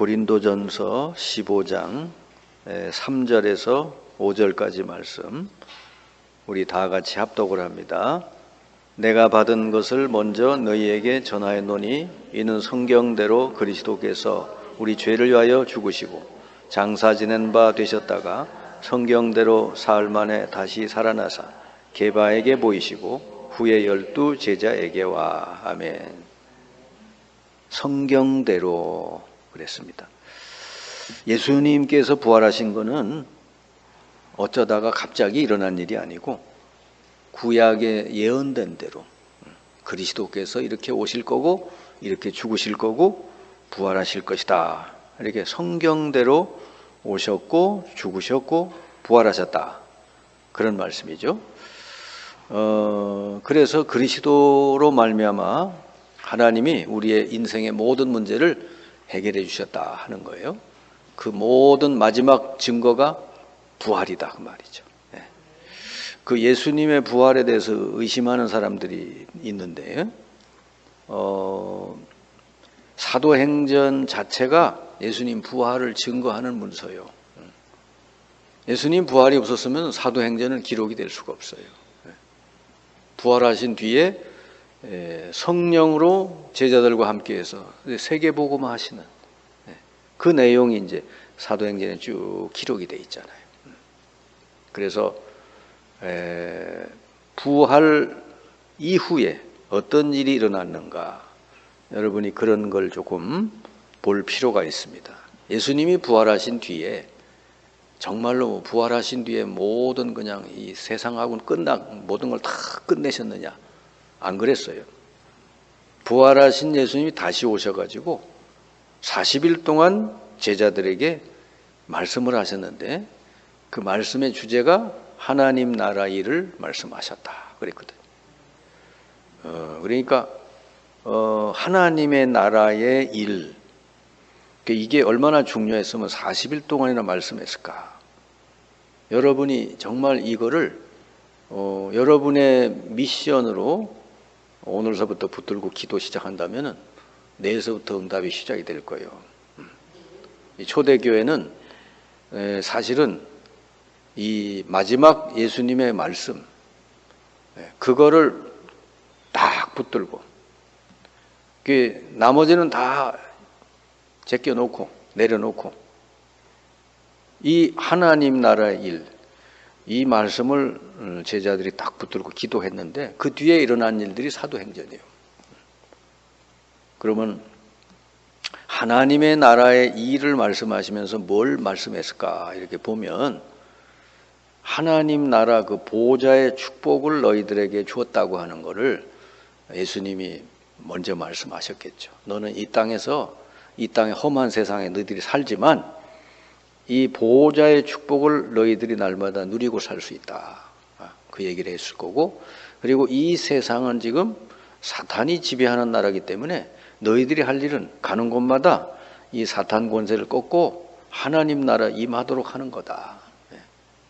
고린도전서 15장 3절에서 5절까지 말씀 우리 다 같이 합독을 합니다. 내가 받은 것을 먼저 너희에게 전하였노니 이는 성경대로 그리스도께서 우리 죄를 위하여 죽으시고 장사 지낸 바 되셨다가 성경대로 사흘 만에 다시 살아나사 게바에게 보이시고 후에 12 제자에게와. 아멘. 성경대로 그랬습니다. 예수님께서 부활하신 것은 어쩌다가 갑자기 일어난 일이 아니고 구약에 예언된 대로 그리스도께서 이렇게 오실 거고 이렇게 죽으실 거고 부활하실 것이다. 이렇게 성경대로 오셨고 죽으셨고 부활하셨다. 그런 말씀이죠. 그래서 그리스도로 말미암아 하나님이 우리의 인생의 모든 문제를 해결해 주셨다 하는 거예요. 그 모든 마지막 증거가 부활이다 그 말이죠. 그 예수님의 부활에 대해서 의심하는 사람들이 있는데 사도행전 자체가 예수님 부활을 증거하는 문서예요. 예수님 부활이 없었으면 사도행전은 기록이 될 수가 없어요. 부활하신 뒤에 성령으로 제자들과 함께해서 세계복음 하시는 그 내용이 이제 사도행전에 쭉 기록이 돼 있잖아요. 그래서 부활 이후에 어떤 일이 일어났는가, 여러분이 그런 걸 조금 볼 필요가 있습니다. 예수님이 부활하신 뒤에 정말로 부활하신 뒤에 모든 그냥 이 세상하고는 모든 걸 다 끝내셨느냐? 안 그랬어요. 부활하신 예수님이 다시 오셔가지고 40일 동안 제자들에게 말씀을 하셨는데 그 말씀의 주제가 하나님 나라 일을 말씀하셨다 그랬거든요. 그러니까 하나님의 나라의 일, 이게 얼마나 중요했으면 40일 동안이나 말씀했을까. 여러분이 정말 이거를 여러분의 미션으로 오늘서부터 붙들고 기도 시작한다면은 내일서부터 응답이 시작이 될 거예요. 이 초대교회는 사실은 이 마지막 예수님의 말씀 그거를 딱 붙들고 나머지는 다 제껴놓고 내려놓고 이 하나님 나라의 일, 이 말씀을 제자들이 딱 붙들고 기도했는데 그 뒤에 일어난 일들이 사도행전이에요. 그러면 하나님의 나라의 일을 말씀하시면서 뭘 말씀했을까 이렇게 보면 하나님 나라 그 보좌의 축복을 너희들에게 주었다고 하는 것을 예수님이 먼저 말씀하셨겠죠. 너는 이 땅의 험한 세상에 너희들이 살지만 이 보호자의 축복을 너희들이 날마다 누리고 살 수 있다. 그 얘기를 했을 거고, 그리고 이 세상은 지금 사탄이 지배하는 나라이기 때문에 너희들이 할 일은 가는 곳마다 이 사탄 권세를 꺾고 하나님 나라 임하도록 하는 거다.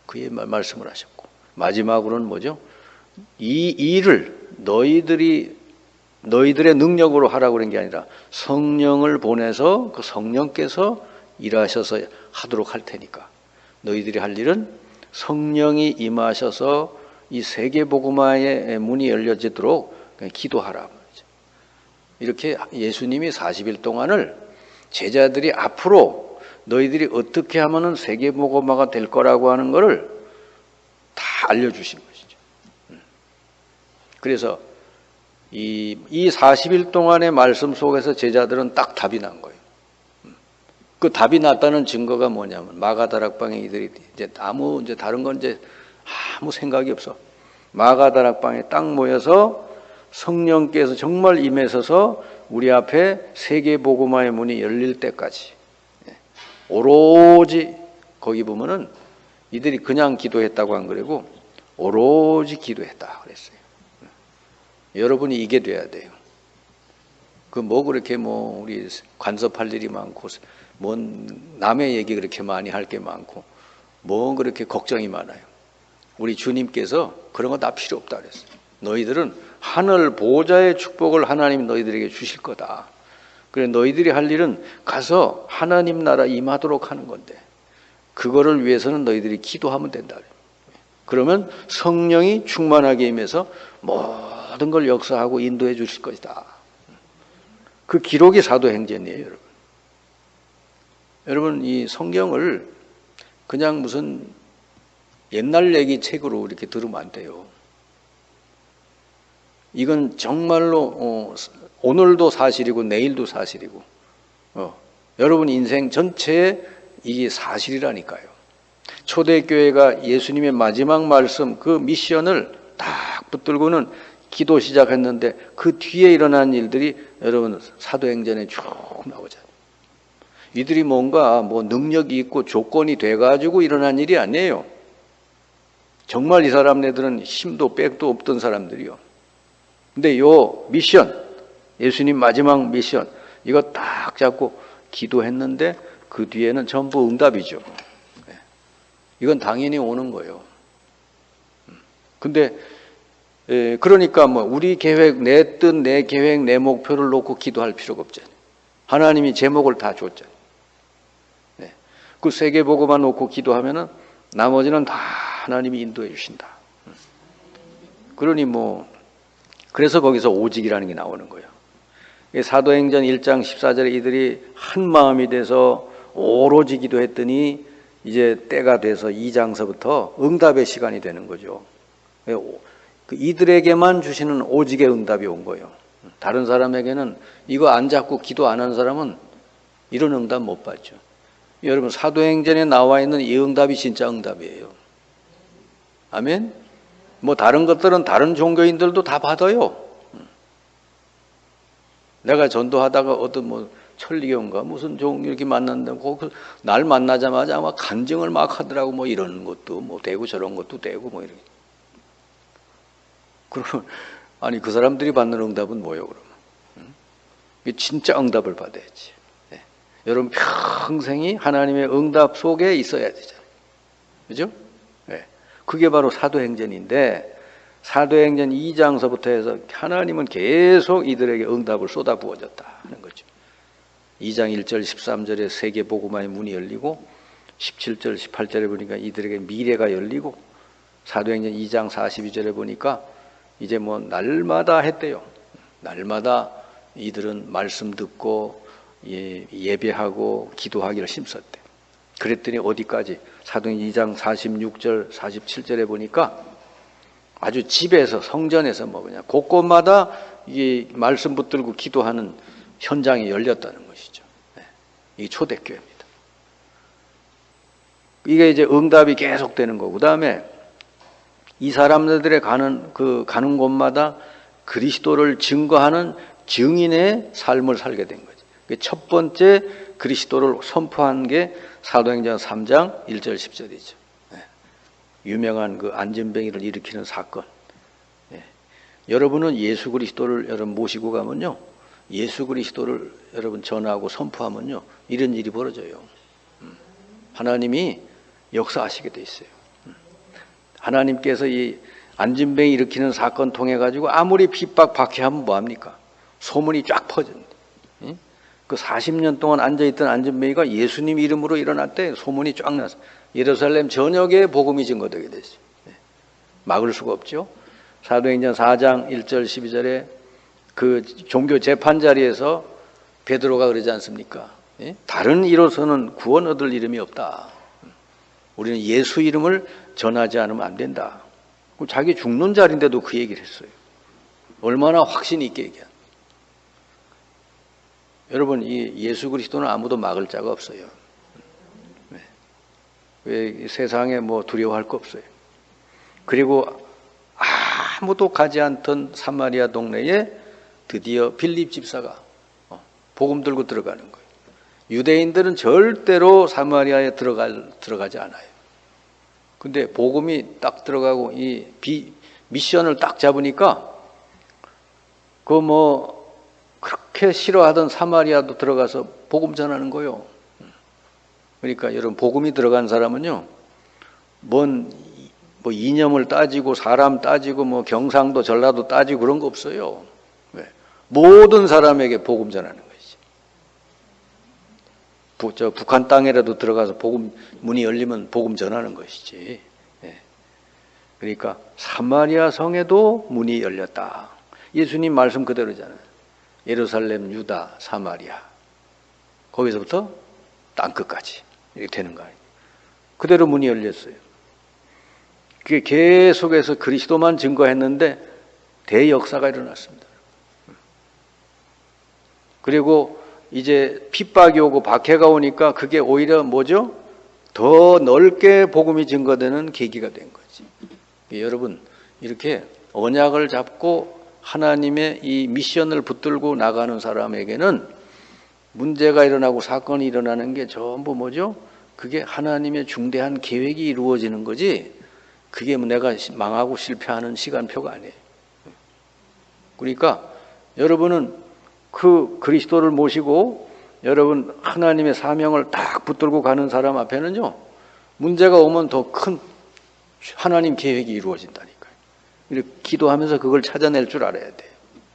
그 말씀을 하셨고, 마지막으로는 뭐죠? 이 일을 너희들의 능력으로 하라고 그런 게 아니라 성령을 보내서 그 성령께서 일하셔서 하도록 할 테니까 너희들이 할 일은 성령이 임하셔서 이 세계복음화의 문이 열려지도록 기도하라. 이렇게 예수님이 40일 동안을 제자들이 앞으로 너희들이 어떻게 하면은 세계복음화가 될 거라고 하는 것을 다 알려주신 것이죠. 그래서 이 40일 동안의 말씀 속에서 제자들은 딱 답이 난 거예요. 그 답이 났다는 증거가 뭐냐면 마가다락방에 이들이 이제 다른 건 이제 아무 생각이 없어. 마가다락방에 딱 모여서 성령께서 정말 임하셔서 우리 앞에 세계복음화의 문이 열릴 때까지 오로지 거기 보면은 이들이 그냥 기도했다고 안 그러고 오로지 기도했다 그랬어요. 여러분이 이게 돼야 돼요. 그렇게 우리 간섭할 일이 많고 남의 얘기 그렇게 많이 할 게 많고 그렇게 걱정이 많아요. 우리 주님께서 그런 거 다 필요 없다 그랬어요. 너희들은 하늘 보좌의 축복을 하나님 너희들에게 주실 거다. 그래 너희들이 할 일은 가서 하나님 나라 임하도록 하는 건데 그거를 위해서는 너희들이 기도하면 된다. 그러면 성령이 충만하게 임해서 모든 걸 역사하고 인도해 주실 것이다. 그 기록이 사도행전이에요, 여러분. 여러분 이 성경을 그냥 무슨 옛날 얘기 책으로 이렇게 들으면 안 돼요. 이건 정말로 오늘도 사실이고 내일도 사실이고 여러분 인생 전체에 이게 사실이라니까요. 초대교회가 예수님의 마지막 말씀 그 미션을 딱 붙들고는 기도 시작했는데 그 뒤에 일어난 일들이 여러분 사도행전에 쭉 나오잖아요. 이들이 뭔가 뭐 능력이 있고 조건이 돼가지고 일어난 일이 아니에요. 정말 이 사람네들은 힘도 백도 없던 사람들이요. 근데 요 미션, 예수님 마지막 미션, 이거 딱 잡고 기도했는데 그 뒤에는 전부 응답이죠. 이건 당연히 오는 거예요. 근데 그러니까 뭐 우리 계획, 내 뜻, 내 계획, 내 목표를 놓고 기도할 필요가 없잖아요. 하나님이 제목을 다 줬잖아요. 그 세계보고만 놓고 기도하면은 나머지는 다 하나님이 인도해 주신다. 그러니 뭐 그래서 거기서 오직이라는 게 나오는 거예요. 사도행전 1장 14절에 이들이 한 마음이 돼서 오로지 기도했더니 이제 때가 돼서 2장서부터 응답의 시간이 되는 거죠. 이들에게만 주시는 오직의 응답이 온 거예요. 다른 사람에게는 이거 안 잡고 기도 안 하는 사람은 이런 응답 못 받죠. 여러분 사도행전에 나와 있는 이 응답이 진짜 응답이에요. 아멘? 뭐 다른 것들은 다른 종교인들도 다 받아요. 내가 전도하다가 어떤 뭐 천리교인가 무슨 종 이렇게 만났는데 날 만나자마자 아마 간증을 막 하더라고. 뭐 이런 것도 뭐 되고 저런 것도 되고 뭐 이렇게. 그러면 아니 그 사람들이 받는 응답은 뭐예요 그러면? 이게 진짜 응답을 받아야지. 네. 여러분 평생이 하나님의 응답 속에 있어야 되잖아요. 그죠? 네. 그게 바로 사도행전인데 사도행전 2장서부터 해서 하나님은 계속 이들에게 응답을 쏟아 부어줬다 하는 거죠. 2장 1절 13절에 세계복음화의 문이 열리고 17절 18절에 보니까 이들에게 미래가 열리고 사도행전 2장 42절에 보니까 이제 뭐 날마다 했대요. 날마다 이들은 말씀 듣고 예배하고 기도하기를 힘썼대. 그랬더니 어디까지 사도행전 2장 46절 47절에 보니까 아주 집에서 성전에서 뭐 그냥 곳곳마다 이 말씀 붙들고 기도하는 현장이 열렸다는 것이죠. 이게 초대교회입니다. 이게 이제 응답이 계속되는 거고, 그다음에 이 사람들의 가는 곳마다 그리스도를 증거하는 증인의 삶을 살게 된 거죠. 첫 번째 그리스도를 선포한 게 사도행전 3장 1절 10절이죠. 유명한 그 안전뱅이를 일으키는 사건. 여러분은 예수 그리스도를 여러분 모시고 가면요, 예수 그리스도를 여러분 전하고 선포하면요, 이런 일이 벌어져요. 하나님이 역사하시게 돼 있어요. 하나님께서 이 안진뱅이 일으키는 사건 통해 가지고 아무리 핍박 박해하면 뭐합니까? 소문이 쫙 퍼진대. 그 40년 동안 앉아있던 안진뱅이가 예수님 이름으로 일어났대. 소문이 쫙 나서 예루살렘 전역에 복음이 증거되게 됐어요. 막을 수가 없죠. 사도행전 4장 1절 12절에 그 종교 재판 자리에서 베드로가 그러지 않습니까? 다른 이로서는 구원 얻을 이름이 없다. 우리는 예수 이름을 전하지 않으면 안 된다. 자기 죽는 자리인데도 그 얘기를 했어요. 얼마나 확신 있게 얘기한. 여러분, 이 예수 그리스도는 아무도 막을 자가 없어요. 왜 세상에 뭐 두려워할 거 없어요. 그리고 아무도 가지 않던 사마리아 동네에 드디어 빌립 집사가 복음 들고 들어가는 거예요. 유대인들은 절대로 사마리아에 들어가지 않아요. 근데 복음이 딱 들어가고 이 미션을 딱 잡으니까 그 뭐 그렇게 싫어하던 사마리아도 들어가서 복음 전하는 거예요. 그러니까 여러분, 복음이 들어간 사람은요, 뭐 이념을 따지고 사람 따지고 뭐 경상도 전라도 따지고 그런 거 없어요. 왜? 모든 사람에게 복음 전하는 것이지. 북한 땅에라도 들어가서 문이 열리면 복음 전하는 것이지. 예. 그러니까 사마리아 성에도 문이 열렸다. 예수님 말씀 그대로잖아요. 예루살렘, 유다, 사마리아. 거기서부터 땅끝까지 이렇게 되는 거 아니에요. 그대로 문이 열렸어요. 그게 계속해서 그리스도만 증거했는데 대역사가 일어났습니다. 그리고 이제 핍박이 오고 박해가 오니까 그게 오히려 뭐죠? 더 넓게 복음이 증거되는 계기가 된 거지. 여러분, 이렇게 언약을 잡고 하나님의 이 미션을 붙들고 나가는 사람에게는 문제가 일어나고 사건이 일어나는 게 전부 뭐죠? 그게 하나님의 중대한 계획이 이루어지는 거지, 그게 내가 망하고 실패하는 시간표가 아니에요. 그러니까 여러분은 그 그리스도를 모시고 여러분 하나님의 사명을 딱 붙들고 가는 사람 앞에는요, 문제가 오면 더 큰 하나님 계획이 이루어진다니까요. 이렇게 기도하면서 그걸 찾아낼 줄 알아야 돼요.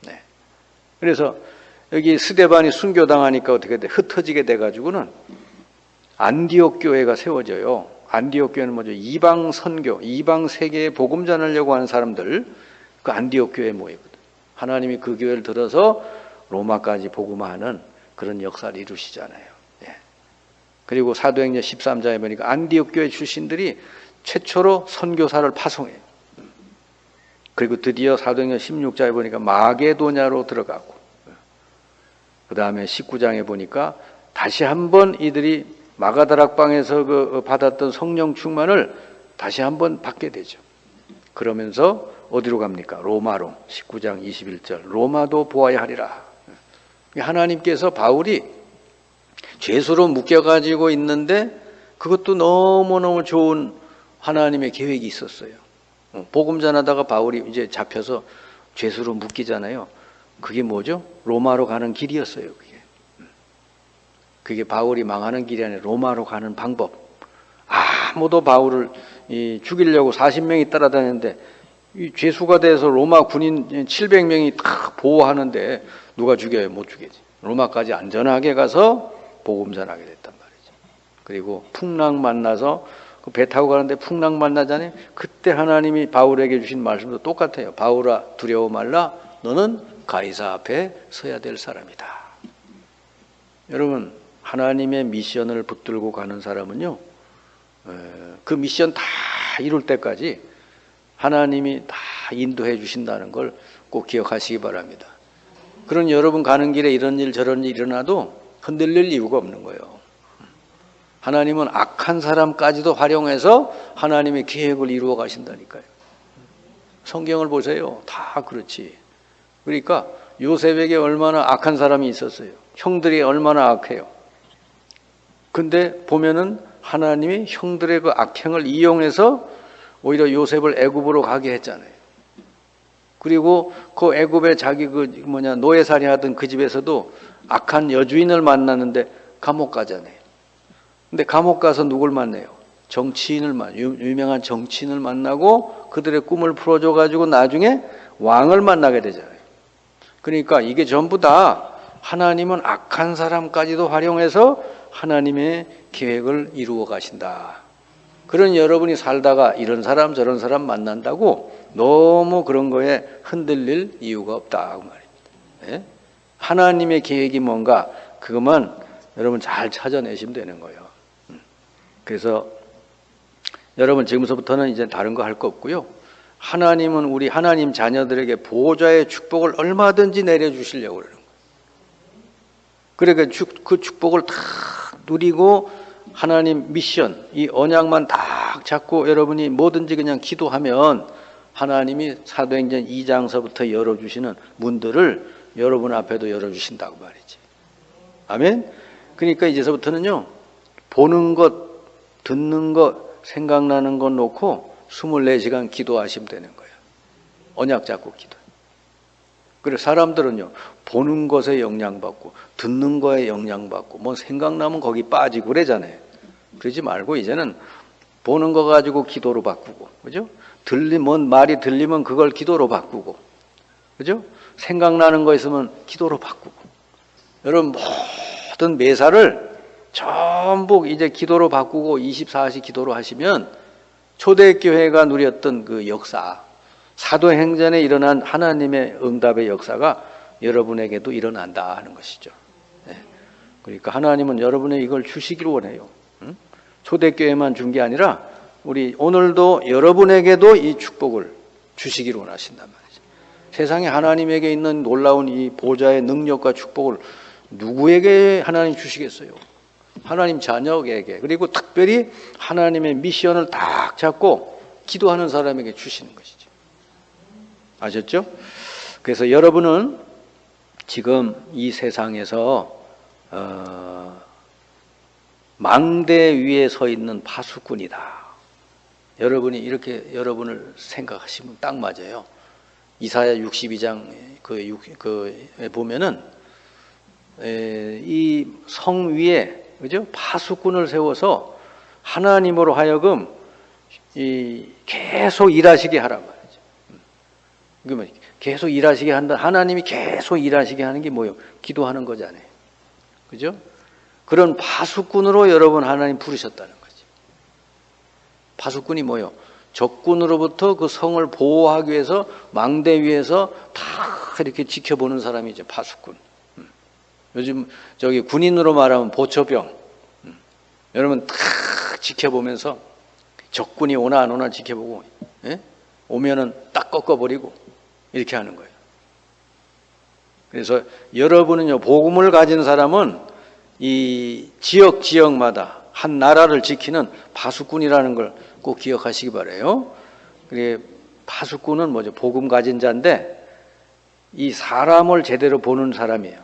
네. 그래서 여기 스데반이 순교당하니까 어떻게 돼? 흩어지게 돼가지고는 안디옥 교회가 세워져요. 안디옥 교회는 뭐죠? 이방 선교, 이방 세계에 복음 전하려고 하는 사람들, 그 안디옥 교회에 모이거든. 하나님이 그 교회를 들어서 로마까지 복음화하는 그런 역사를 이루시잖아요. 예. 그리고 사도행전 13장에 보니까 안디옥 교회 출신들이 최초로 선교사를 파송해요. 그리고 드디어 사도행전 16장에 보니까 마게도냐로 들어가고, 그 다음에 19장에 보니까 다시 한번 이들이 마가다락방에서 받았던 성령 충만을 다시 한번 받게 되죠. 그러면서 어디로 갑니까? 로마로. 19장 21절 로마도 보아야 하리라. 하나님께서 바울이 죄수로 묶여가지고 있는데 그것도 너무너무 좋은 하나님의 계획이 있었어요. 복음 전하다가 바울이 이제 잡혀서 죄수로 묶이잖아요. 그게 뭐죠? 로마로 가는 길이었어요. 그게 바울이 망하는 길이 아니라 로마로 가는 방법. 아무도 바울을 죽이려고 40명이 따라다녔는데 이 죄수가 돼서 로마 군인 700명이 다 보호하는데 누가 죽여요? 못 죽이지. 로마까지 안전하게 가서 복음 전하게 됐단 말이죠. 그리고 풍랑 만나서 그 배 타고 가는데 풍랑 만나잖아요. 그때 하나님이 바울에게 주신 말씀도 똑같아요. 바울아, 두려워 말라. 너는 가이사 앞에 서야 될 사람이다. 여러분, 하나님의 미션을 붙들고 가는 사람은요, 그 미션 다 이룰 때까지 하나님이 다 인도해 주신다는 걸 꼭 기억하시기 바랍니다. 그런 여러분 가는 길에 이런 일 저런 일 일어나도 흔들릴 이유가 없는 거예요. 하나님은 악한 사람까지도 활용해서 하나님의 계획을 이루어 가신다니까요. 성경을 보세요. 다 그렇지. 그러니까 요셉에게 얼마나 악한 사람이 있었어요. 형들이 얼마나 악해요. 근데 보면은 하나님이 형들의 그 악행을 이용해서 오히려 요셉을 애굽으로 가게 했잖아요. 그리고 그 애굽에 자기 노예살이 하던 그 집에서도 악한 여주인을 만났는데 감옥 가잖아요. 근데 감옥 가서 누굴 만나요? 유명한 정치인을 만나고 그들의 꿈을 풀어줘 가지고 나중에 왕을 만나게 되잖아요. 그러니까 이게 전부 다 하나님은 악한 사람까지도 활용해서 하나님의 계획을 이루어 가신다. 그런 여러분이 살다가 이런 사람 저런 사람 만난다고 너무 그런 거에 흔들릴 이유가 없다 그 말입니다. 네? 하나님의 계획이 뭔가 그것만 여러분 잘 찾아내시면 되는 거예요. 그래서 여러분 지금서부터는 이제 다른 거 할 거 없고요. 하나님은 우리 하나님 자녀들에게 보호자의 축복을 얼마든지 내려주시려고 그러는 거예요. 그러니까 그 축복을 다 누리고 하나님 미션, 이 언약만 딱 잡고 여러분이 뭐든지 그냥 기도하면 하나님이 사도행전 2장서부터 열어주시는 문들을 여러분 앞에도 열어주신다고 말이지. 아멘? 그러니까 이제서부터는요, 보는 것, 듣는 것, 생각나는 것 놓고 24시간 기도하시면 되는 거예요. 언약 잡고 기도. 그래서 사람들은요, 보는 것에 영향받고, 듣는 거에 영향받고, 뭐 생각나면 거기 빠지고 그러잖아요. 그러지 말고 이제는 보는 거 가지고 기도로 바꾸고, 그죠? 말이 들리면 그걸 기도로 바꾸고, 그죠? 생각나는 거 있으면 기도로 바꾸고. 여러분, 모든 매사를 전부 이제 기도로 바꾸고 24시 기도로 하시면 초대교회가 누렸던 그 역사, 사도행전에 일어난 하나님의 응답의 역사가 여러분에게도 일어난다 하는 것이죠. 그러니까 하나님은 여러분의 이걸 주시기를 원해요. 초대교회만 준 게 아니라 우리 오늘도 여러분에게도 이 축복을 주시기를 원하신단 말이죠. 세상에 하나님에게 있는 놀라운 이 보좌의 능력과 축복을 누구에게 하나님 주시겠어요? 하나님 자녀에게, 그리고 특별히 하나님의 미션을 딱 잡고 기도하는 사람에게 주시는 것이죠. 아셨죠? 그래서 여러분은 지금 이 세상에서 망대 위에 서 있는 파수꾼이다. 여러분이 이렇게 여러분을 생각하시면 딱 맞아요. 이사야 62장 그에 보면은 이 성 위에, 그죠? 파수꾼을 세워서 하나님으로 하여금 계속 일하시게 하란 말이죠. 그러면 계속 일하시게 한다. 하나님이 계속 일하시게 하는 게 뭐예요? 기도하는 거잖아요. 그죠? 그런 파수꾼으로 여러분 하나님 부르셨다는 거죠. 파수꾼이 뭐예요? 적군으로부터 그 성을 보호하기 위해서 망대 위에서 다 이렇게 지켜보는 사람이죠. 파수꾼. 요즘 저기 군인으로 말하면 보초병. 여러분 다 지켜보면서 적군이 오나 안 오나 지켜보고, 오면은 딱 꺾어버리고 이렇게 하는 거예요. 그래서 여러분은요, 복음을 가진 사람은 이 지역마다 한 나라를 지키는 파수꾼이라는 걸 꼭 기억하시기 바라요. 그게 파수꾼은 뭐죠? 복음 가진 자인데 이 사람을 제대로 보는 사람이에요.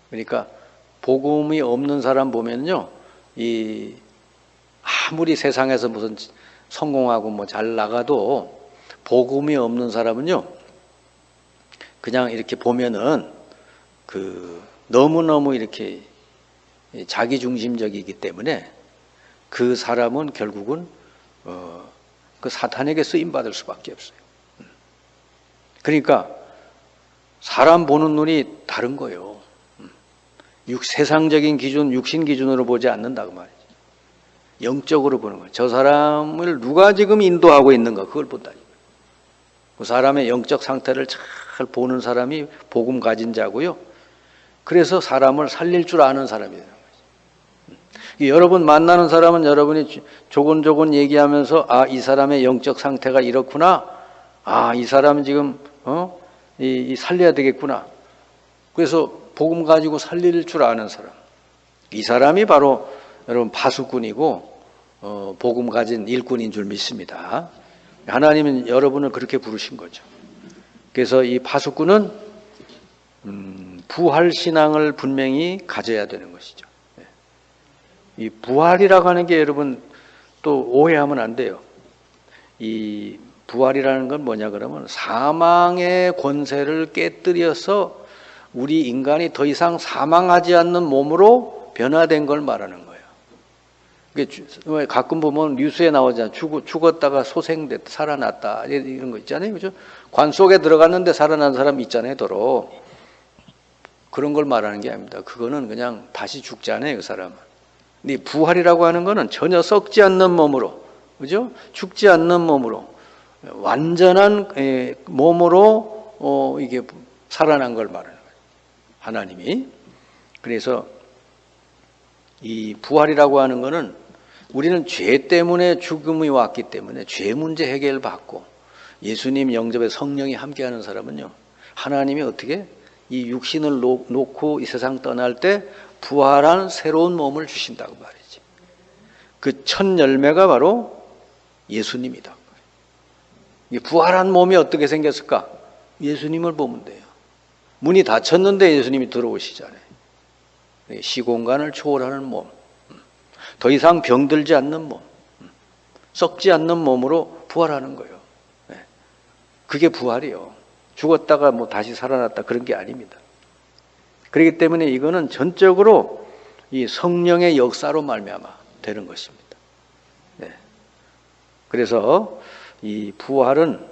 그러니까 복음이 없는 사람 보면요, 이 아무리 세상에서 무슨 성공하고 뭐 잘 나가도 복음이 없는 사람은요, 그냥 이렇게 보면은 너무너무 이렇게 자기 중심적이기 때문에 그 사람은 결국은 그 사탄에게 쓰임 받을 수밖에 없어요. 그러니까 사람 보는 눈이 다른 거예요. 세상적인 기준, 육신 기준으로 보지 않는다고 말이죠. 영적으로 보는 거예요. 저 사람을 누가 지금 인도하고 있는가, 그걸 본다니까요. 그 사람의 영적 상태를 잘 보는 사람이 복음 가진 자고요. 그래서 사람을 살릴 줄 아는 사람이에요. 여러분 만나는 사람은 여러분이 조곤조곤 얘기하면서, 아, 이 사람의 영적 상태가 이렇구나. 아, 이 사람은 지금 살려야 되겠구나. 그래서 복음 가지고 살릴 줄 아는 사람. 이 사람이 바로 여러분 파수꾼이고 복음 가진 일꾼인 줄 믿습니다. 하나님은 여러분을 그렇게 부르신 거죠. 그래서 이 파수꾼은 부활 신앙을 분명히 가져야 되는 것이죠. 이 부활이라고 하는 게 여러분 또 오해하면 안 돼요. 이 부활이라는 건 뭐냐 그러면 사망의 권세를 깨뜨려서 우리 인간이 더 이상 사망하지 않는 몸으로 변화된 걸 말하는 거예요. 가끔 보면 뉴스에 나오잖아요. 죽었다가 소생됐다, 살아났다, 이런 거 있잖아요. 그죠? 관 속에 들어갔는데 살아난 사람 있잖아요, 더러. 그런 걸 말하는 게 아닙니다. 그거는 그냥 다시 죽잖아요, 그 사람은. 근데 부활이라고 하는 거는 전혀 썩지 않는 몸으로, 그죠? 죽지 않는 몸으로, 완전한 몸으로 이게 살아난 걸 말하는 거예요. 하나님이. 그래서 이 부활이라고 하는 거는 우리는 죄 때문에 죽음이 왔기 때문에 죄 문제 해결 받고 예수님 영접에 성령이 함께하는 사람은요, 하나님이 어떻게 이 육신을 놓고 이 세상 떠날 때 부활한 새로운 몸을 주신다고 말이지. 그 첫 열매가 바로 예수님이다. 이 부활한 몸이 어떻게 생겼을까? 예수님을 보면 돼요. 문이 닫혔는데 예수님이 들어오시잖아요. 시공간을 초월하는 몸, 더 이상 병들지 않는 몸, 썩지 않는 몸으로 부활하는 거예요. 그게 부활이요. 죽었다가 뭐 다시 살아났다 그런 게 아닙니다. 그렇기 때문에 이거는 전적으로 이 성령의 역사로 말미암아 되는 것입니다. 그래서 이 부활은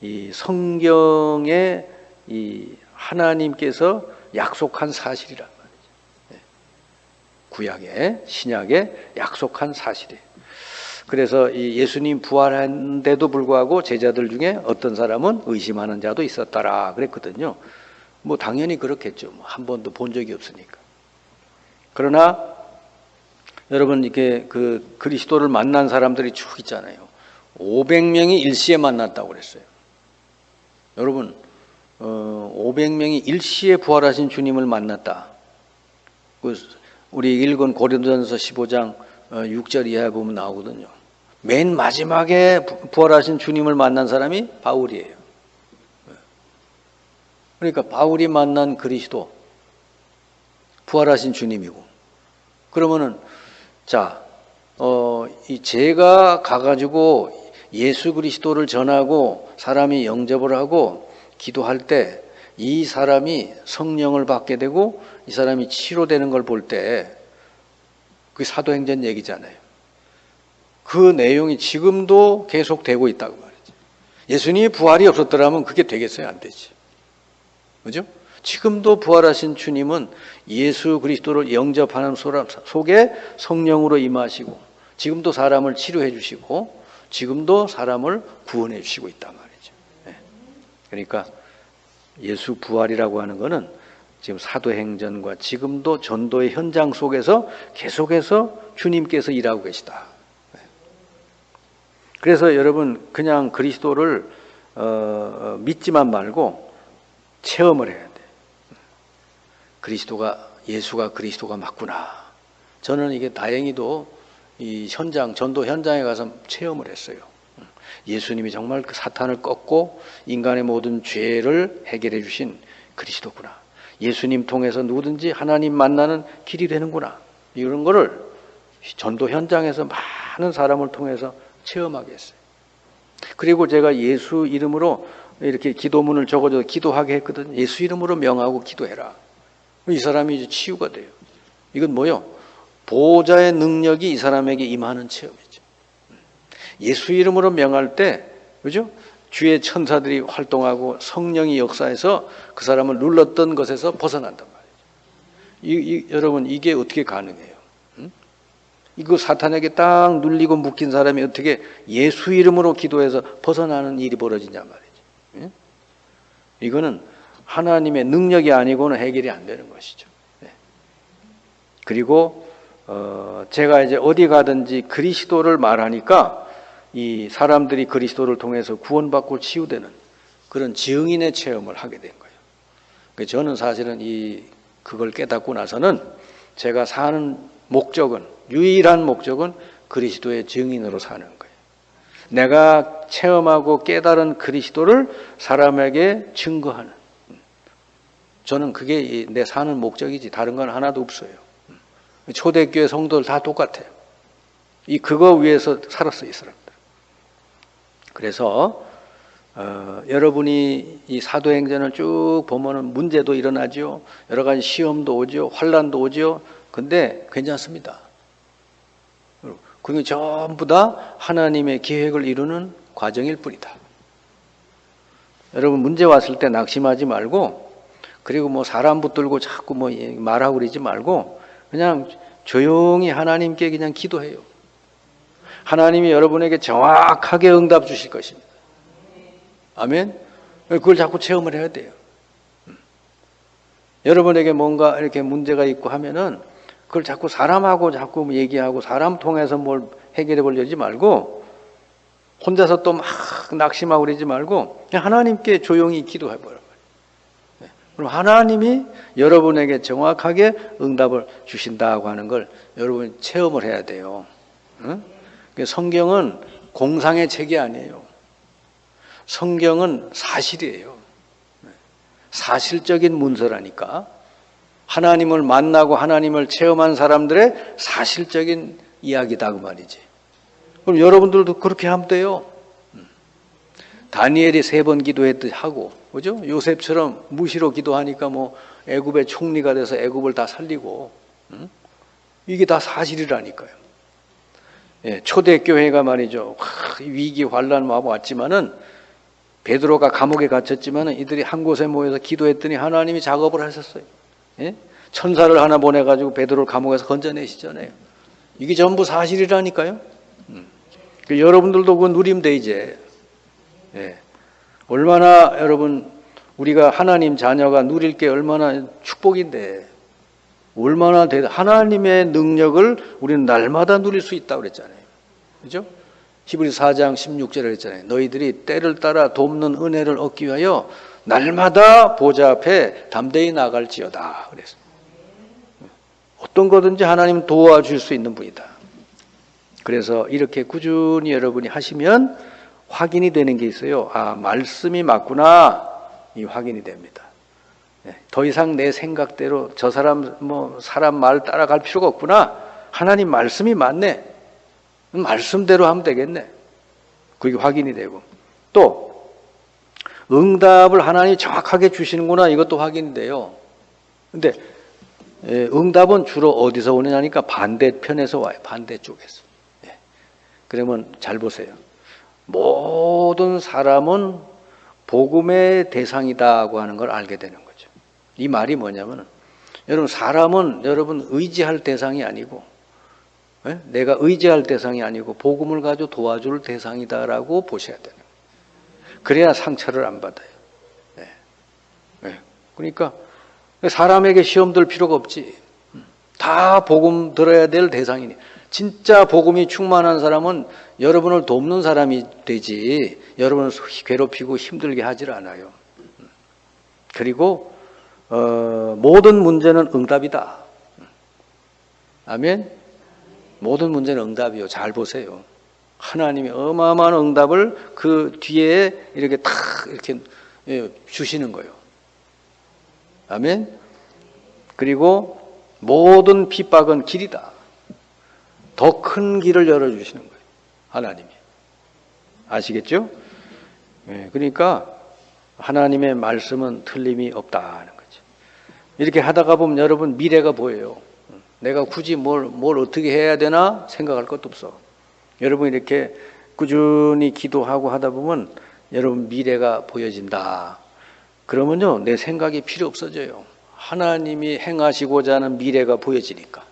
이 성경에 이 하나님께서 약속한 사실이란 말이죠. 구약에, 신약에 약속한 사실이에요. 그래서 이 예수님 부활한데도 불구하고 제자들 중에 어떤 사람은 의심하는 자도 있었더라 그랬거든요. 뭐 당연히 그렇겠죠. 한 번도 본 적이 없으니까. 그러나 여러분 이게 그 그리스도를 만난 사람들이 쭉 있잖아요. 500명이 일시에 만났다고 그랬어요. 여러분 500명이 일시에 부활하신 주님을 만났다. 우리 읽은 고린도전서 15장 6절 이하에 보면 나오거든요. 맨 마지막에 부활하신 주님을 만난 사람이 바울이에요. 그러니까 바울이 만난 그리스도, 부활하신 주님이고. 그러면은 제가 가가지고 예수 그리스도를 전하고 사람이 영접을 하고 기도할 때 이 사람이 성령을 받게 되고 이 사람이 치료되는 걸 볼 때 그게 사도행전 얘기잖아요. 그 내용이 지금도 계속되고 있다고 말이죠. 예수님이 부활이 없었더라면 그게 되겠어요? 안 되지. 그죠? 지금도 부활하신 주님은 예수 그리스도를 영접하는 사람 속에 성령으로 임하시고 지금도 사람을 치료해 주시고 지금도 사람을 구원해 주시고 있단 말이죠. 그러니까 예수 부활이라고 하는 것은 지금 사도행전과 지금도 전도의 현장 속에서 계속해서 주님께서 일하고 계시다. 그래서 여러분 그냥 그리스도를 믿지만 말고 체험을 해야 돼. 예수가 그리스도가 맞구나. 저는 이게 다행히도 이 현장, 전도 현장에 가서 체험을 했어요. 예수님이 정말 그 사탄을 꺾고 인간의 모든 죄를 해결해 주신 그리스도구나. 예수님 통해서 누구든지 하나님 만나는 길이 되는구나. 이런 거를 전도 현장에서 많은 사람을 통해서 체험하게 했어요. 그리고 제가 예수 이름으로 이렇게 기도문을 적어줘서 기도하게 했거든요. 예수 이름으로 명하고 기도해라. 이 사람이 이제 치유가 돼요. 이건 뭐요? 보호자의 능력이 이 사람에게 임하는 체험이죠. 예수 이름으로 명할 때, 그죠? 주의 천사들이 활동하고 성령이 역사해서 그 사람을 눌렀던 것에서 벗어난단 말이죠. 여러분, 이게 어떻게 가능해요? 이거 사탄에게 딱 눌리고 묶인 사람이 어떻게 예수 이름으로 기도해서 벗어나는 일이 벌어지냐 말이죠. 이거는 하나님의 능력이 아니고는 해결이 안 되는 것이죠. 그리고 제가 이제 어디 가든지 그리스도를 말하니까 이 사람들이 그리스도를 통해서 구원받고 치유되는 그런 증인의 체험을 하게 된 거예요. 저는 사실은 그걸 깨닫고 나서는 제가 사는 목적은, 유일한 목적은 그리스도의 증인으로 사는 거예요. 내가 체험하고 깨달은 그리스도를 사람에게 증거하는. 저는 그게 내 사는 목적이지 다른 건 하나도 없어요. 초대교회 성도들 다 똑같아요. 그거 위해서 살았어요, 이 사람들. 그래서 여러분이 이 사도행전을 쭉 보면은 문제도 일어나죠. 여러 가지 시험도 오죠. 환난도 오죠. 근데 괜찮습니다. 그게 전부 다 하나님의 계획을 이루는 과정일 뿐이다. 여러분 문제 왔을 때 낙심하지 말고, 그리고 뭐 사람 붙들고 자꾸 뭐 말하고 그러지 말고 그냥 조용히 하나님께 그냥 기도해요. 하나님이 여러분에게 정확하게 응답 주실 것입니다. 아멘. 그걸 자꾸 체험을 해야 돼요. 여러분에게 뭔가 이렇게 문제가 있고 하면은 그걸 자꾸 사람하고 자꾸 얘기하고 사람 통해서 뭘 해결해 보려지 말고 혼자서 또 막 낙심하고 그러지 말고 그냥 하나님께 조용히 기도해 보라. 그럼 하나님이 여러분에게 정확하게 응답을 주신다고 하는 걸 여러분이 체험을 해야 돼요. 성경은 공상의 책이 아니에요. 성경은 사실이에요. 사실적인 문서라니까. 하나님을 만나고 하나님을 체험한 사람들의 사실적인 이야기다 그 말이지. 그럼 여러분들도 그렇게 하면 돼요. 다니엘이 3번 기도했듯이 하고, 그죠? 요셉처럼 무시로 기도하니까 뭐 애굽의 총리가 돼서 애굽을 다 살리고, 이게 다 사실이라니까요. 초대교회가 말이죠. 위기 환난 왔지만은 베드로가 감옥에 갇혔지만은 이들이 한 곳에 모여서 기도했더니 하나님이 작업을 하셨어요. 천사를 하나 보내가지고 베드로를 감옥에서 건져내시잖아요. 이게 전부 사실이라니까요. 여러분들도 그거 누리면 돼 이제. 예. 얼마나 여러분 우리가 하나님 자녀가 누릴 게 얼마나 축복인데, 얼마나 하나님의 능력을 우리는 날마다 누릴 수 있다고 그랬잖아요. 그죠? 히브리서 4장 16절에 그랬잖아요. 너희들이 때를 따라 돕는 은혜를 얻기 위하여 날마다 보좌 앞에 담대히 나갈지어다 그랬어요. 어떤 거든지 하나님 도와줄 수 있는 분이다. 그래서 이렇게 꾸준히 여러분이 하시면 확인이 되는 게 있어요. 아, 말씀이 맞구나. 이 확인이 됩니다. 더 이상 내 생각대로 저 사람 사람 말 따라갈 필요가 없구나. 하나님 말씀이 맞네. 말씀대로 하면 되겠네. 그게 확인이 되고, 또 응답을 하나님이 정확하게 주시는구나. 이것도 확인이 돼요. 근데 응답은 주로 어디서 오느냐니까 반대편에서 와요. 반대쪽에서. 그러면 잘 보세요. 모든 사람은 복음의 대상이다고 하는 걸 알게 되는 거죠. 이 말이 뭐냐면, 여러분 사람은 여러분 의지할 대상이 아니고, 내가 의지할 대상이 아니고 복음을 가지고 도와줄 대상이다라고 보셔야 되는 거예요. 그래야 상처를 안 받아요. 그러니까 사람에게 시험 들 필요가 없지. 다 복음 들어야 될 대상이니. 진짜 복음이 충만한 사람은 여러분을 돕는 사람이 되지, 여러분을 괴롭히고 힘들게 하질 않아요. 그리고 모든 문제는 응답이다. 아멘. 모든 문제는 응답이요. 잘 보세요. 하나님이 어마어마한 응답을 그 뒤에 이렇게 탁 이렇게 주시는 거예요. 아멘. 그리고 모든 핍박은 길이다. 더 큰 길을 열어주시는 거예요. 하나님이. 아시겠죠? 그러니까 하나님의 말씀은 틀림이 없다는 거죠. 이렇게 하다가 보면 여러분 미래가 보여요. 내가 굳이 뭘 어떻게 해야 되나 생각할 것도 없어. 여러분 이렇게 꾸준히 기도하고 하다 보면 여러분 미래가 보여진다. 그러면요, 내 생각이 필요 없어져요. 하나님이 행하시고자 하는 미래가 보여지니까.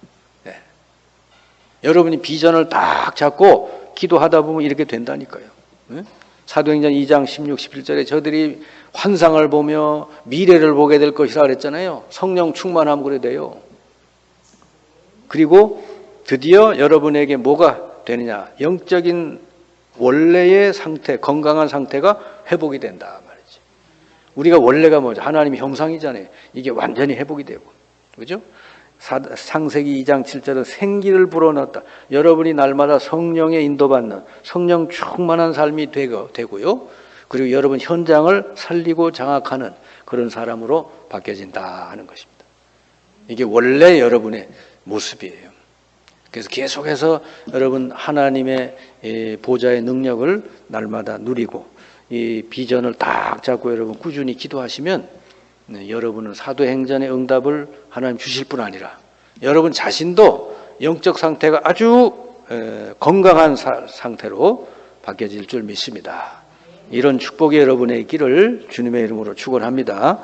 여러분이 비전을 딱 잡고 기도하다 보면 이렇게 된다니까요. 사도행전 2장 16, 17절에 저들이 환상을 보며 미래를 보게 될 것이라 그랬잖아요. 성령 충만하면 그래 돼요. 그리고 드디어 여러분에게 뭐가 되느냐? 영적인 원래의 상태, 건강한 상태가 회복이 된다 말이지. 우리가 원래가 뭐죠? 하나님의 형상이잖아요. 이게 완전히 회복이 되고, 그죠? 창세기 2장 7절은 생기를 불어넣었다. 여러분이 날마다 성령에 인도받는 성령 충만한 삶이 되고요. 그리고 여러분 현장을 살리고 장악하는 그런 사람으로 바뀌어진다 하는 것입니다. 이게 원래 여러분의 모습이에요. 그래서 계속해서 여러분 하나님의 보좌의 능력을 날마다 누리고 이 비전을 딱 잡고 여러분 꾸준히 기도하시면 여러분은 사도행전의 응답을 하나님 주실 뿐 아니라 여러분 자신도 영적 상태가 아주 건강한 상태로 바뀌어질 줄 믿습니다. 이런 축복이 여러분의 있기를 주님의 이름으로 축원합니다.